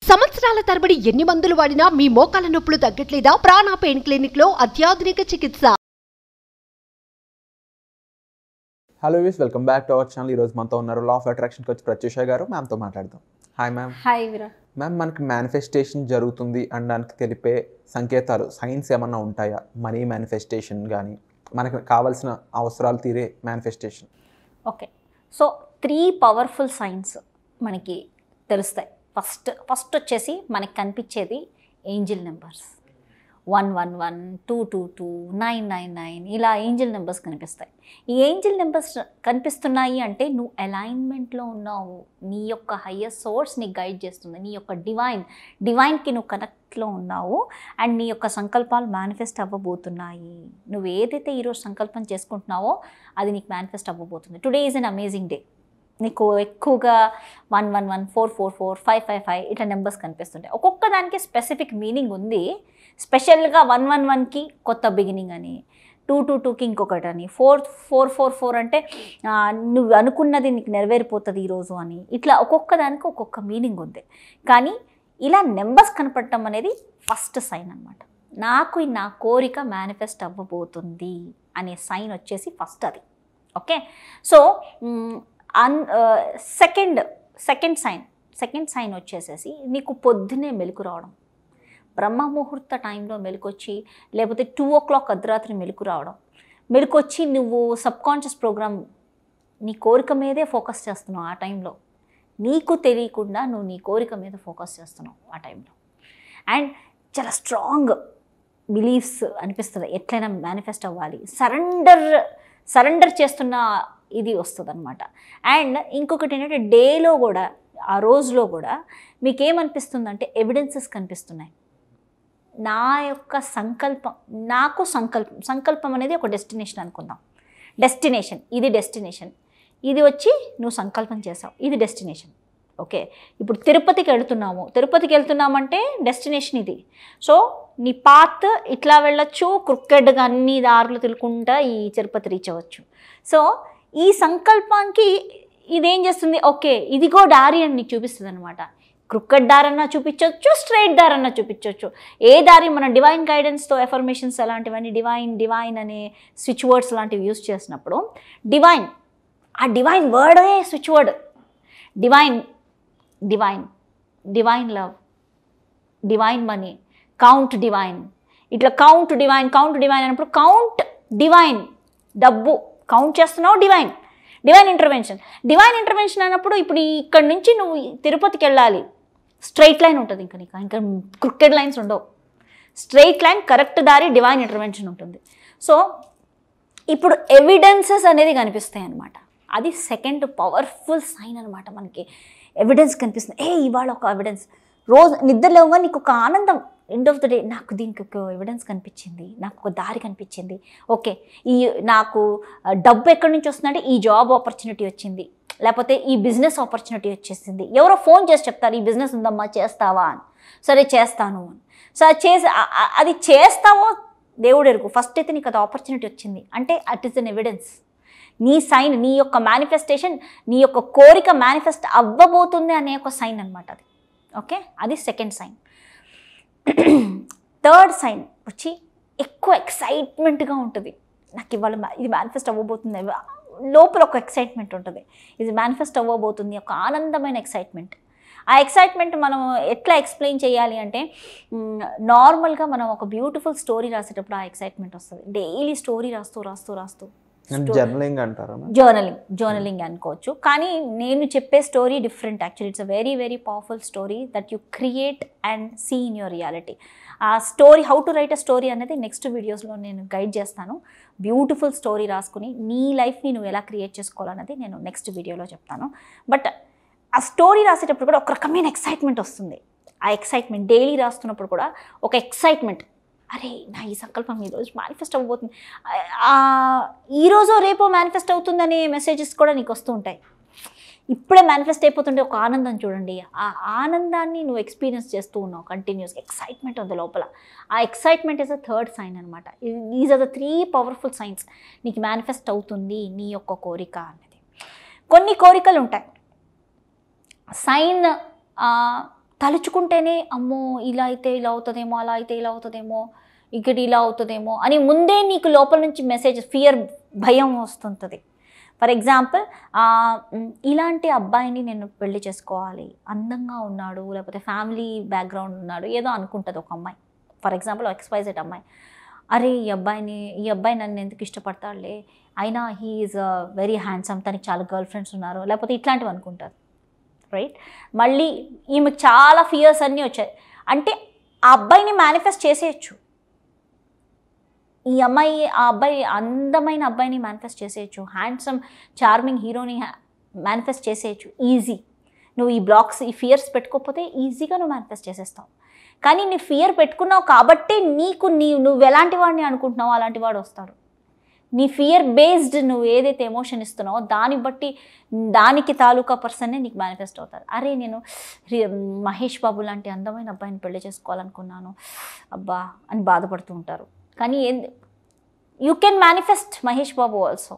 సంవత్సరాల తరబడి ఎన్ని మందులు వాడినా మీ మోకాల నొప్పులు తగ్గట్లేదా? ప్రాణ పెయిన్ క్లినిక్ లో అత్యాధునిక చికిత్స. Hello views, welcome back to our channel. ఈరోజు మనతో ఉన్నారు law of attraction coach Prathyusha గారు. మ్యామ్తో మాట్లాడదాం. Hi ma'am. Hi Veera. Ma'am, మనకి మేనిఫెస్టేషన్ జరుగుతుంది అనడానికి తెలిపే సంకేతాలు, సైన్స్ ఏమన్నా ఉంటాయా? మనీ మేనిఫెస్టేషన్ కానీ మనకు కావాల్సిన అవసరాలు తీరే manifestation. Okay, so 3 powerful science మనకి తెలుస్తాయి. ఫస్ట్ వచ్చేసి మనకి కనిపించేది ఏంజిల్ నెంబర్స్. 111, 222, 999 ఇలా ఏంజిల్ నెంబర్స్ కనిపిస్తాయి. ఈ ఏంజిల్ నెంబర్స్ కనిపిస్తున్నాయి అంటే నువ్వు అలైన్మెంట్లో ఉన్నావు. నీ యొక్క హయ్యర్ సోర్స్ నీకు గైడ్ చేస్తుంది. నీ యొక్క డివైన్కి నువ్వు కనెక్ట్లో ఉన్నావు. అండ్ నీ యొక్క సంకల్పాలు మేనిఫెస్ట్ అవ్వబోతున్నాయి. నువ్వు ఏదైతే ఈరోజు సంకల్పం చేసుకుంటున్నావో అది నీకు మేనిఫెస్ట్ అవ్వబోతుంది. Today is an amazing day. నీకు ఎక్కువగా 111, 444, 555 ఇట్లా నెంబర్స్ కనిపిస్తుంటాయి. ఒక్కొక్క దానికి స్పెసిఫిక్ మీనింగ్ ఉంది. స్పెషల్గా 111కి కొత్త బిగినింగ్ అని, 222కి ఇంకొకటి అని, 444 అంటే నువ్వు అనుకున్నది నీకు నెరవేరిపోతుంది ఈరోజు అని. ఇట్లా ఒక్కొక్క దానికి ఒక్కొక్క మీనింగ్ ఉంది. కానీ ఇలా నెంబర్స్ కనపడటం అనేది ఫస్ట్ సైన్ అనమాట. నాకు నా కోరిక మేనిఫెస్ట్ అవ్వబోతుంది అనే సైన్ వచ్చేసి ఫస్ట్ అది. ఓకే, సో సెకండ్ సైన్ వచ్చేసేసి నీకు పొద్దున్నే మెలకు రావడం. బ్రహ్మ ముహూర్త టైంలో మెలకొచ్చి, లేకపోతే 2 o'clock అర్ధరాత్రి మెలకు రావడం. మెలకొచ్చి నువ్వు సబ్కాన్షియస్ ప్రోగ్రామ్ నీ కోరిక మీదే ఫోకస్ చేస్తున్నావు. ఆ టైంలో నీకు తెలియకుండా నువ్వు నీ కోరిక మీద ఫోకస్ చేస్తున్నావు ఆ టైంలో. అండ్ చాలా స్ట్రాంగ్ బిలీఫ్స్ అనిపిస్తుంది. ఎట్లయినా మేనిఫెస్ట్ అవ్వాలి, సరెండర్ చేస్తున్న ఇది వస్తుంది అనమాట. అండ్ ఇంకొకటి ఏంటంటే డేలో కూడా, ఆ రోజులో కూడా మీకేమనిపిస్తుందంటే ఎవిడెన్సెస్ కనిపిస్తున్నాయి. నా యొక్క సంకల్పం అనేది ఒక డెస్టినేషన్ అనుకుందాం. ఇది డెస్టినేషన్. ఇది వచ్చి నువ్వు సంకల్పం చేసావు, ఇది డెస్టినేషన్. ఓకే, ఇప్పుడు తిరుపతికి వెళ్తున్నామంటే డెస్టినేషన్ ఇది. సో నీ పాత్ ఇట్లా వెళ్ళొచ్చు, క్రికెట్గా అన్ని దారులు తిరుగుకుంటా ఈ తిరుపతి రీచ్ అవ్వచ్చు. సో ఈ సంకల్పానికి ఇదేం చేస్తుంది? ఓకే, ఇదిగో దారి అని నీకు చూపిస్తుంది అనమాట. క్రికెట్ దారన్నా చూపించవచ్చు, స్ట్రైట్ దారన్నా చూపించవచ్చు. ఏ దారి మన డివైన్ గైడెన్స్తో ఎఫర్మేషన్స్ అలాంటివన్నీ డివైన్ అనే స్విచ్ వర్డ్స్ లాంటివి యూజ్ చేసినప్పుడు ఆ డివైన్ వర్డే switch word. Divine love, divine money, count divine. ఇట్లా కౌంట్ డివైన్ అన్నప్పుడు కౌంట్ డివైన్, డబ్బు కౌంట్ చేస్తున్నావు, డివైన్ ఇంటర్వెన్షన్ అన్నప్పుడు ఇప్పుడు ఇక్కడ నుంచి నువ్వు తిరుపతికి వెళ్ళాలి, స్ట్రైట్ లైన్ ఉంటుంది. ఇంకా క్రికెట్ లైన్స్ ఉండవు. స్ట్రైట్ లైన్, కరెక్ట్ దారి, డివైన్ ఇంటర్వెన్షన్ ఉంటుంది. సో ఇప్పుడు ఎవిడెన్సెస్ అనేది కనిపిస్తాయి అన్నమాట. అది సెకండ్ పవర్ఫుల్ సైన్ అనమాట. మనకి ఎవిడెన్స్ కనిపిస్తుంది. ఇవాళ ఒక ఎవిడెన్స్. రోజు నిద్రలేవుగా నీకు ఒక ఆనందం. ఎండ్ ఆఫ్ ద డే నాకు దీనికి ఒక ఎవిడెన్స్ కనిపించింది, నాకు ఒక దారి కనిపించింది. ఓకే, నాకు డబ్బు ఎక్కడి నుంచి వస్తుందంటే ఈ జాబ్ ఆపర్చునిటీ వచ్చింది, లేకపోతే ఈ బిజినెస్ ఆపర్చునిటీ వచ్చేసింది. ఎవరో ఫోన్ చేసి చెప్తారు, ఈ బిజినెస్ ఉందమ్మా చేస్తావా అని. సరే చేస్తాను అని. సరే అది చేస్తావో దేవుడు ఎరుగు. ఫస్ట్ అయితే నీకు అది ఆపర్చునిటీ వచ్చింది అంటే అట్ ఈస్ అన్ ఎవిడెన్స్. నీ సైన్, నీ యొక్క మేనిఫెస్టేషన్, నీ యొక్క కోరిక మేనిఫెస్ట్ అవ్వబోతుంది అనే ఒక సైన్ అనమాట అది. ఓకే, అది సెకండ్ సైన్. థర్డ్ సైన్ వచ్చి ఎక్కువ ఎక్సైట్మెంట్గా ఉంటుంది. నాకు ఇవాళ ఇది మేనిఫెస్ట్ అవ్వబోతుంది, లోపల ఒక ఎక్సైట్మెంట్ ఉంటుంది. ఇది మేనిఫెస్ట్ అవ్వబోతుంది, ఒక ఆనందమైన ఎక్సైట్మెంట్. ఆ ఎక్సైట్మెంట్ మనం ఎట్లా ఎక్స్ప్లెయిన్ చేయాలి అంటే, నార్మల్గా మనం ఒక బ్యూటిఫుల్ స్టోరీ రాసేటప్పుడు ఆ ఎక్సైట్మెంట్ వస్తుంది. డైలీ స్టోరీ రాస్తూ జర్నలింగ్ అనుకోవచ్చు. కానీ నేను చెప్పే story different. Actually it's a very very powerful story that you create and see in your reality. ఆ story, how to write a story అనేది నెక్స్ట్ వీడియోస్లో నేను గైడ్ చేస్తాను. బ్యూటిఫుల్ స్టోరీ రాసుకుని నీ లైఫ్ని నువ్వు ఎలా క్రియేట్ చేసుకోవాలన్నది నేను నెక్స్ట్ వీడియోలో చెప్తాను. బట్ ఆ స్టోరీ రాసేటప్పుడు కూడా ఒక రకమైన ఎక్సైట్మెంట్ వస్తుంది. ఆ ఎక్సైట్మెంట్ డైలీ రాస్తున్నప్పుడు కూడా ఒక ఎక్సైట్మెంట్. అరే, నా ఈ సంకల్పం ఈరోజు మేనిఫెస్ట్ అవ్వబోతుంది, ఈరోజు రేపో మేనిఫెస్ట్ అవుతుందనే మెసేజెస్ కూడా నీకు వస్తూ ఉంటాయి. ఇప్పుడే మేనిఫెస్ట్ అయిపోతుంటే ఒక ఆనందం చూడండి. ఆ ఆనందాన్ని నువ్వు ఎక్స్పీరియన్స్ చేస్తూ ఉన్నావు కంటిన్యూస్గా. ఎక్సైట్మెంట్ ఉంది లోపల. ఆ excitement is a third sign అనమాట. These are the 3 powerful signs నీకు మేనిఫెస్ట్ అవుతుంది నీ యొక్క కోరిక అనేది. కొన్ని కోరికలు ఉంటాయి, సైన్ తలుచుకుంటేనే అమ్మో ఇలా అయితే ఇలా అవుతుందేమో, అలా అయితే ఇలా అవుతుందేమో, ఇక్కడ ఇలా అవుతుందేమో అని ముందే నీకు లోపల నుంచి మెసేజ్, ఫియర్, భయం వస్తుంటుంది. ఫర్ ఎగ్జాంపుల్, ఇలాంటి అబ్బాయిని నేను పెళ్లి చేసుకోవాలి, అందంగా ఉన్నాడు, లేకపోతే ఫ్యామిలీ బ్యాక్గ్రౌండ్ ఉన్నాడు, ఏదో అనుకుంటుంది ఒక అమ్మాయి. ఫర్ ఎగ్జాంపుల్ XYZ అమ్మాయి, అరే ఈ అబ్బాయి నన్ను ఎందుకు ఇష్టపడతాడులే, అయినా హీ ఈజ్ వెరీ హ్యాండ్సమ్, తనకి చాలా గర్ల్ ఫ్రెండ్స్ ఉన్నారు, లేకపోతే ఇట్లాంటివి అనుకుంటారు, రైట్? మళ్ళీ ఈమెకు చాలా ఫియర్స్ అన్నీ వచ్చాయి అంటే ఆ అబ్బాయిని మేనిఫెస్ట్ చేసేయచ్చు. ఆ అబ్బాయి అందమైన అబ్బాయిని మేనిఫెస్ట్ చేసేయచ్చు, హ్యాండ్సమ్ చార్మింగ్ హీరోని మేనిఫెస్ట్ చేసేయచ్చు, ఈజీ. నువ్వు ఈ బ్లాక్స్, ఈ ఫియర్స్ పెట్టుకోకపోతే ఈజీగా నువ్వు మేనిఫెస్ట్ చేసేస్తావు. కానీ నీ ఫియర్ పెట్టుకున్నావు కాబట్టి నువ్వు ఎలాంటి వాడిని అనుకుంటున్నావో అలాంటి వాడు వస్తాడు. నీ ఫియర్ బేస్డ్ నువ్వు ఏదైతే ఎమోషన్ ఇస్తున్నావో దాన్ని బట్టి దానికి తాలూకా పర్సన్నే నీకు మేనిఫెస్ట్ అవుతారు. అరే నేను మహేష్ బాబు లాంటి అందమైన అబ్బాయిని పెళ్లి చేసుకోవాలనుకున్నాను అబ్బా అని బాధపడుతూ ఉంటారు. కానీ you can manifest Mahesh Babu also.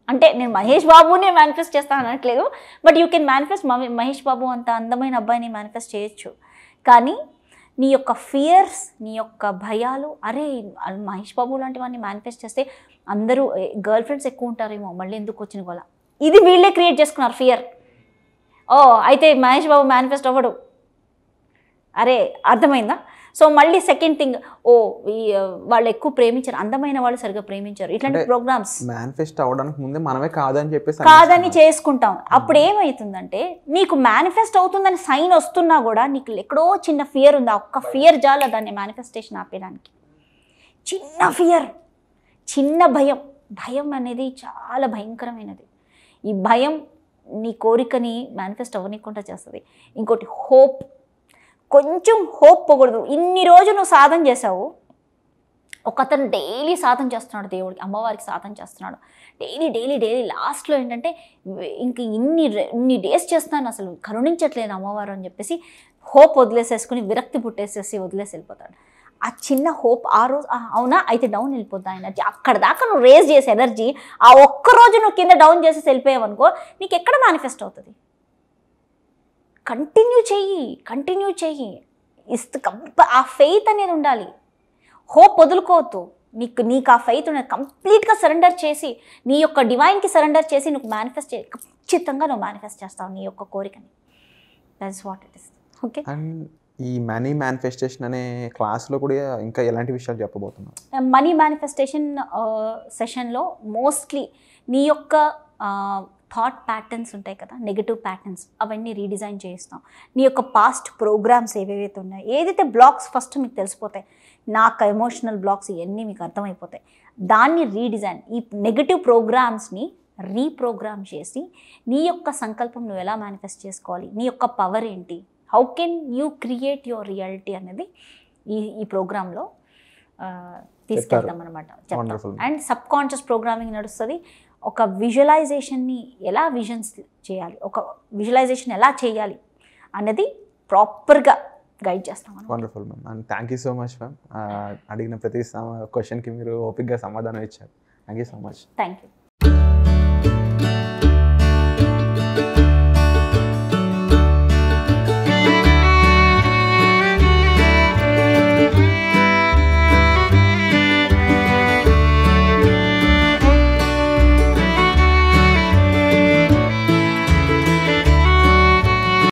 అంటే నేను మహేష్ బాబునే మేనిఫెస్ట్ చేస్తాను అనట్లేదు, but you can manifest Mahesh Babu అంత అందమైన అబ్బాయిని మేనిఫెస్ట్ చేయొచ్చు. కానీ నీ యొక్క ఫియర్స్, నీ యొక్క భయాలు, అరే మహేష్ బాబు లాంటి వాడిని మేనిఫెస్ట్ చేస్తే అందరూ గర్ల్ ఫ్రెండ్స్ ఎక్కువ ఉంటారేమో, మళ్ళీ ఎందుకు వచ్చిన గోల, ఇది వీళ్ళే క్రియేట్ చేసుకున్నారు ఫియర్. అయితే మహేష్ బాబు మేనిఫెస్ట్ అవ్వడు. అరే అర్థమైందా? సో మళ్ళీ సెకండ్ థింగ్, వాళ్ళు ఎక్కువ ప్రేమించారు, అందమైన వాళ్ళు సరిగ్గా ప్రేమించారు, ఇట్లాంటి ప్రోగ్రామ్స్ మేనిఫెస్ట్ అవ్వడానికి ముందే మనమే కాదని చేసుకుంటాం. అప్పుడు ఏమవుతుందంటే నీకు మేనిఫెస్ట్ అవుతుందని సైన్ వస్తున్నా కూడా నీకు ఎక్కడో చిన్న ఫియర్ ఉంది, ఆ ఒక్క ఫియర్ జాల దాన్ని మేనిఫెస్టేషన్ ఆపేయడానికి. చిన్న ఫియర్, చిన్న భయం అనేది చాలా భయంకరమైనది. ఈ భయం నీ కోరికని మేనిఫెస్ట్ అవ్వనీయకుండా చేస్తుంది. ఇంకోటి హోప్, కొంచెం హోప్ పోకూడదు. ఇన్ని రోజు నువ్వు సాధన చేసావు, ఒకతను డైలీ సాధన చేస్తున్నాడు, దేవుడికి అమ్మవారికి సాధన చేస్తున్నాడు, డైలీ లాస్ట్లో ఏంటంటే ఇంక ఇన్ని డేస్ చేస్తున్నాను అసలు కరుణించట్లేదు అమ్మవారు అని చెప్పేసి హోప్ వదిలేసేసుకుని విరక్తి పుట్టేసేసి వదిలేసి వెళ్ళిపోతాడు. ఆ చిన్న హోప్ ఆ రోజు అవునా అయితే డౌన్ వెళ్ళిపోద్దా ఎనర్జీ, అక్కడ దాకా నువ్వు రేజ్ చేసే ఎనర్జీ ఆ ఒక్కరోజు నువ్వు కింద డౌన్ చేసేసి వెళ్ళిపోయావు అనుకో, నీకు ఎక్కడ మేనిఫెస్ట్ అవుతుంది? కంటిన్యూ చెయ్యి. ఆ ఫెయిత్ అనేది ఉండాలి, హోప్ వదులుకోవద్దు. నీకు ఆ ఫెయిత్ ఉన్నది, కంప్లీట్గా సరెండర్ చేసి నీ యొక్క డివైన్కి సరెండర్ చేసి నువ్వు మేనిఫెస్ట్ ఖచ్చితంగా నువ్వు మేనిఫెస్ట్ చేస్తావు నీ యొక్క కోరికని. That's what it is. Okay, ఈ మనీ మేనిఫెస్టేషన్ అనే క్లాస్లో కూడా ఇంకా ఎలాంటి విషయాలు చెప్పబోతున్నావు? మనీ మేనిఫెస్టేషన్ సెషన్లో మోస్ట్లీ నీ యొక్క థాట్ ప్యాటర్న్స్ ఉంటాయి కదా, నెగటివ్ ప్యాటర్న్స్, అవన్నీ రీడిజైన్ చేయిస్తాం. నీ యొక్క పాస్ట్ ప్రోగ్రామ్స్ ఏవేవైతే ఉన్నాయో, ఏదైతే బ్లాక్స్ ఫస్ట్ మీకు తెలిసిపోతాయి, నాకు ఎమోషనల్ బ్లాక్స్ ఇవన్నీ మీకు అర్థమైపోతాయి, దాన్ని రీడిజైన్, ఈ నెగటివ్ ప్రోగ్రామ్స్ని రీప్రోగ్రామ్ చేసి నీ యొక్క సంకల్పం నువ్వు ఎలా మేనిఫెస్ట్ చేసుకోవాలి, నీ యొక్క పవర్ ఏంటి, how can you create your reality అనేది ఈ ప్రోగ్రాంలో తీసుకెళ్తాం అనమాట, చెప్తాం. అండ్ సబ్ కాన్షియస్ ప్రోగ్రామింగ్ నడుస్తుంది. ఒక విజువలైజేషన్ని ఎలా విజన్స్ చేయాలి, ఒక విజువలైజేషన్ ఎలా చేయాలి అన్నది ప్రాపర్గా గైడ్ చేస్తాం. Wonderful ma'am, and thank you so much ma'am. అడిగిన ప్రతి క్వశ్చన్కి మీరు ఓపిక్గా సమాధానం ఇచ్చారు. Thank you so much. Thank you.